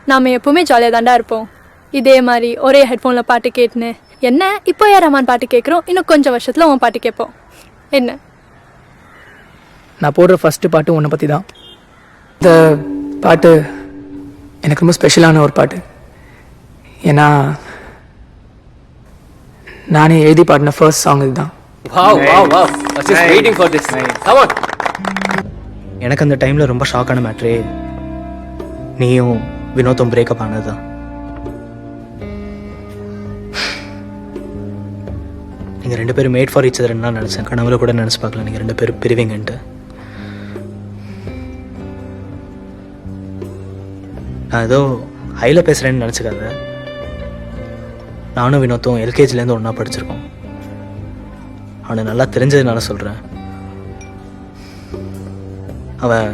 நாம் எப்போவுமே ஜாலியாக தாண்டா இருப்போம். இதே மாதிரி ஒரே ஹெட்ஃபோனில் பாட்டு கேட்டுன்னு என்ன இப்போ ரஹ்மான் பாட்டு கேட்குறோம், இன்னும் கொஞ்சம் வருஷத்தில் உன் பாட்டு கேட்போம். என்ன நான் போடுற ஃபஸ்ட்டு பாட்டு உன்னை பற்றி தான். இந்த பாட்டு எனக்கு ரொம்ப ஸ்பெஷலான ஒரு பாட்டு. ஏன்னா நானே எழுதி பாடின ஃபர்ஸ்ட் சாங் இதுதான். எனக்கு அந்த டைமில் ரொம்ப ஷாக்கான மேட்ரே நீயும் வினோத்தும் பிரேக்கப் ஆனது தான். நீங்கள் 2 பேரும் மேட் ஃபார் ஈச் அதர்ன்னு தான் நினச்சேன். கனவுல கூட நினச்சி பார்க்கல நீங்கள் 2 பேரும் பிரிவீங்கன்ட்டு. நான் ஏதோ ஹையில் பேசுகிறேன்னு நினச்சிக்காத. நானும் வினோத்தும் எல்கேஜிலேருந்து ஒன்றா படிச்சிருக்கோம். அவனை நல்லா தெரிஞ்சதுனால சொல்கிறேன். அவன்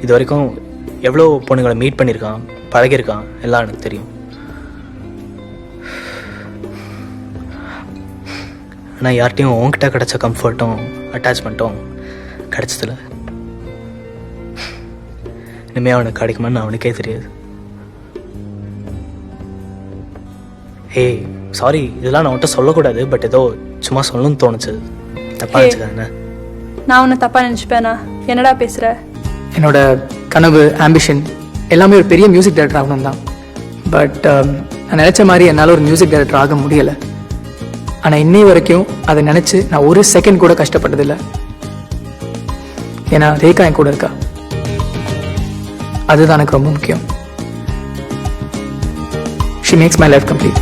இது வரைக்கும் எவ்வளோ பொண்ணுங்களை மீட் பண்ணியிருக்கான், பழகியிருக்கான், எல்லாம் எனக்கு தெரியும். ஆனால் யார்கிட்டையும் உன்கிட்ட கிடச்ச கம்ஃபர்ட்டும் அட்டாச்மெண்ட்டும் கிடச்சதில்ல. இனிமேல் அவனுக்கு கிடைக்குமான்னு அவனுக்கே தெரியாது. ஏய் சாரி, இதெல்லாம் நான் உன்கிட்ட சொல்லக்கூடாது. பட் ஏதோ சும்மா சொல்லணும்னு தோணுச்சு. தப்பாக நினச்சிக்காதுண்ணே. நான் உன்னை தப்பாக நினச்சிப்பேனா? என்னடா பேசுகிற? என்னோட கனவு, ஆம்பிஷன் எல்லாமே ஒரு பெரிய மியூசிக் டைரக்டர் ஆகணும் தான். பட் நான் நினச்ச மாதிரி என்னால் ஒரு மியூசிக் டைரக்டர் ஆக முடியலை. ஆனால் இன்னை வரைக்கும் அதை நினச்சி நான் ஒரு செகண்ட் கூட கஷ்டப்பட்டதில்லை. ஏன்னா ரேகா என் கூட இருக்கா. அதுதான் எனக்கு ரொம்ப முக்கியம். She makes my life complete.